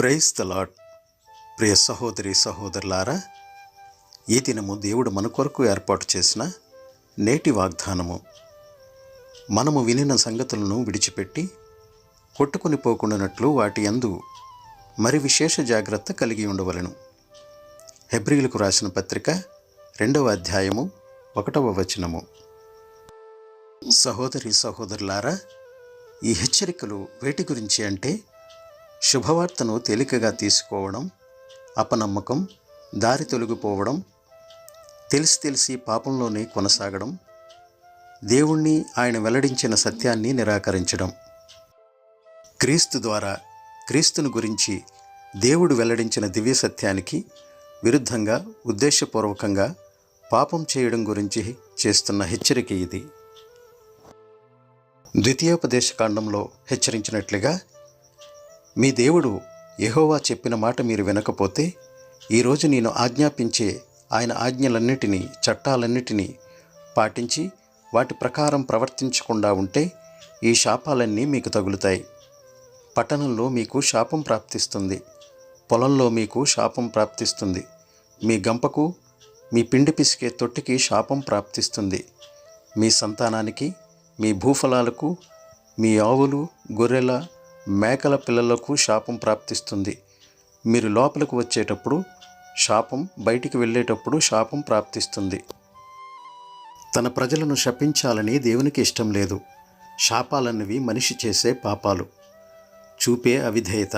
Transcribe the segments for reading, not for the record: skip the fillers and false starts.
Praise the lord. ప్రియ సహోదరి సహోదరులారా, ఈ దినము దేవుడు మన కొరకు ఏర్పాటు చేసిన నేటి వాగ్దానము, మనము వినిన సంగతులను విడిచిపెట్టి కొట్టుకుని పోకుండానట్లు వాటి యందు మరి విశేష జాగ్రత్త కలిగి ఉండవలెను. హెబ్రీయులకు రాసిన పత్రిక 2వ అధ్యాయము 1వ వచనము. సహోదరి సహోదరులారా, ఈ హెచ్చరికలు వేటి గురించి అంటే, శుభవార్తను తేలికగా తీసుకోవడం, అపనమ్మకం, దారి తొలగిపోవడం, తెలిసి పాపంలోనే కొనసాగడం, దేవుణ్ణి ఆయన వెల్లడించిన సత్యాన్ని నిరాకరించడం, క్రీస్తు ద్వారా క్రీస్తును గురించి దేవుడు వెల్లడించిన దివ్య సత్యానికి విరుద్ధంగా ఉద్దేశపూర్వకంగా పాపం చేయడం గురించి చేస్తున్న హెచ్చరిక ఇది. ద్వితీయోపదేశకాండంలో హెచ్చరించినట్లుగా, మీ దేవుడు యెహోవా చెప్పిన మాట మీరు వినకపోతే, ఈరోజు నేను ఆజ్ఞాపించే ఆయన ఆజ్ఞలన్నిటినీ, చట్టాలన్నిటినీ పాటించి వాటి ప్రకారం ప్రవర్తించకుండా ఉంటే ఈ శాపాలన్నీ మీకు తగులుతాయి. పట్టణంలో మీకు శాపం ప్రాప్తిస్తుంది, పొలంలో మీకు శాపం ప్రాప్తిస్తుంది, మీ గంపకు, మీ పిండి పిసికే తొట్టికి శాపం ప్రాప్తిస్తుంది, మీ సంతానానికి, మీ భూఫలాలకు, మీ ఆవులు, గొర్రెల, మేకల పిల్లలకు శాపం ప్రాప్తిస్తుంది. మీరు లోపలికి వచ్చేటప్పుడు శాపం, బయటికి వెళ్ళేటప్పుడు శాపం ప్రాప్తిస్తుంది. తన ప్రజలను శపించాలని దేవునికి ఇష్టం లేదు. శాపాలన్నవి మనిషి చేసే పాపాలు, చూపే అవిధేయత,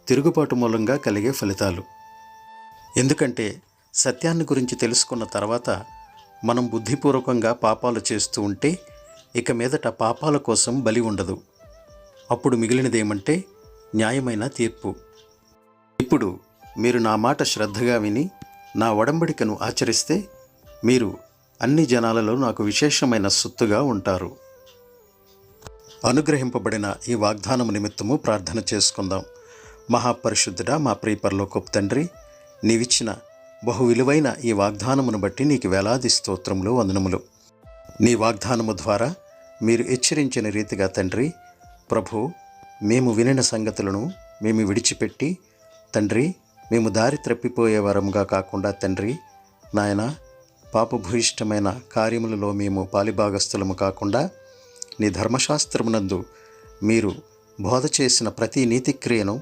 తిరుగుబాటు మూలంగా కలిగే ఫలితాలు. ఎందుకంటే సత్యాన్ని గురించి తెలుసుకున్న తర్వాత మనం బుద్ధిపూర్వకంగా పాపాలు చేస్తూ ఉంటే ఇక మీదట పాపాల కోసం బలి ఉండదు. అప్పుడు మిగిలినదేమంటే న్యాయమైన తీర్పు. ఇప్పుడు మీరు నా మాట శ్రద్ధగా విని నా ఒడంబడికను ఆచరిస్తే మీరు అన్ని జనాలలో నాకు విశేషమైన సొత్తుగా ఉంటారు. అనుగ్రహింపబడిన ఈ వాగ్దానము నిమిత్తము ప్రార్థన చేసుకుందాం. మహాపరిశుద్ధుడా, మా ప్రియ పరలోకపు తండ్రి, నీవిచ్చిన బహు విలువైన ఈ వాగ్దానమును బట్టి నీకు వేలాది స్తోత్రములు, వందనములు. నీ వాగ్దానము ద్వారా మీరు హెచ్చరించిన రీతిగా తండ్రి, ప్రభు, మేము వినిన సంగతులను మేము విడిచిపెట్టి తండ్రి, మేము దారి త్రప్పిపోయే వరముగా కాకుండా తండ్రి నాయన, పాపభూయిష్టమైన కార్యములలో మేము పాలిభాగస్థులము కాకుండా నీ ధర్మశాస్త్రమునందు మీరు బోధ చేసిన ప్రతి నీతిక్రియను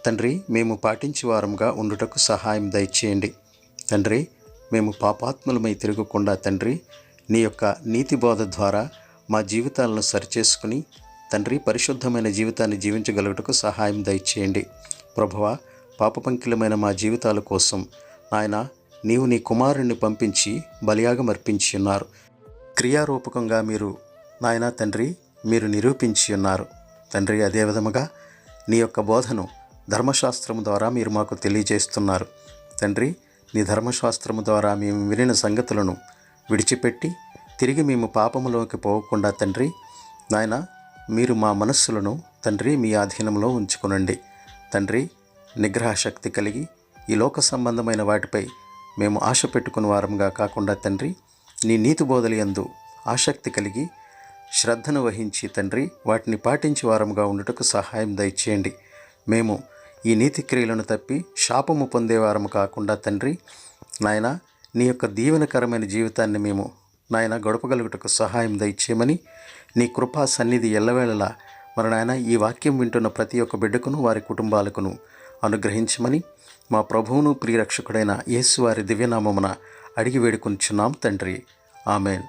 తండ్రి మేము పాటించే వారముగా ఉండుటకు సహాయం దయచేయండి. తండ్రి, మేము పాపాత్ములమై తిరగకుండా తండ్రి నీ యొక్క నీతి బోధ ద్వారా మా జీవితాలను సరిచేసుకుని తండ్రి పరిశుద్ధమైన జీవితాన్ని జీవించగలుగుటకు సహాయం దయచేయండి. ప్రభువా, పాపపంకిలమైన మా జీవితాల కోసం నాయన నీవు నీ కుమారుణ్ణి పంపించి బలియాగం అర్పించి ఉన్నారు. క్రియారూపకంగా మీరు నాయన తండ్రి మీరు నిరూపించి ఉన్నారు తండ్రి. అదే విధముగా నీ యొక్క బోధను ధర్మశాస్త్రము ద్వారా మీరు మాకు తెలియజేస్తున్నారు తండ్రి. నీ ధర్మశాస్త్రము ద్వారా మేము వినిన సంగతులను విడిచిపెట్టి తిరిగి మేము పాపములోకి పోకుండా తండ్రి నాయన మీరు మా మనస్సులను తండ్రి మీ ఆధీనంలో ఉంచుకునండి తండ్రి. నిగ్రహ శక్తి కలిగి ఈ లోక సంబంధమైన వాటిపై మేము ఆశ పెట్టుకుని వారంగా కాకుండా తండ్రి నీ నీతి బోధలి యందు ఆసక్తి కలిగి శ్రద్ధను వహించి తండ్రి వాటిని పాటించి వారముగా ఉండుటకు సహాయం దయచేయండి. మేము ఈ నీతి క్రియలను తప్పి శాపము పొందేవారము కాకుండా తండ్రి నాయన నీ యొక్క దీవెనకరమైన జీవితాన్ని మేము నాయన గడపగలుగుటకు సహాయం దయచేయమని నీ కృపా సన్నిధి ఎల్లవేళలా మరి నాయన ఈ వాక్యం వింటున్న ప్రతి ఒక్క బిడ్డకును వారి కుటుంబాలకును అనుగ్రహించమని మా ప్రభువును ప్రియరక్షకుడైన యేసు వారి దివ్యనామమున అడిగి వేడుకొనుచున్నాం తండ్రి. ఆమెన్.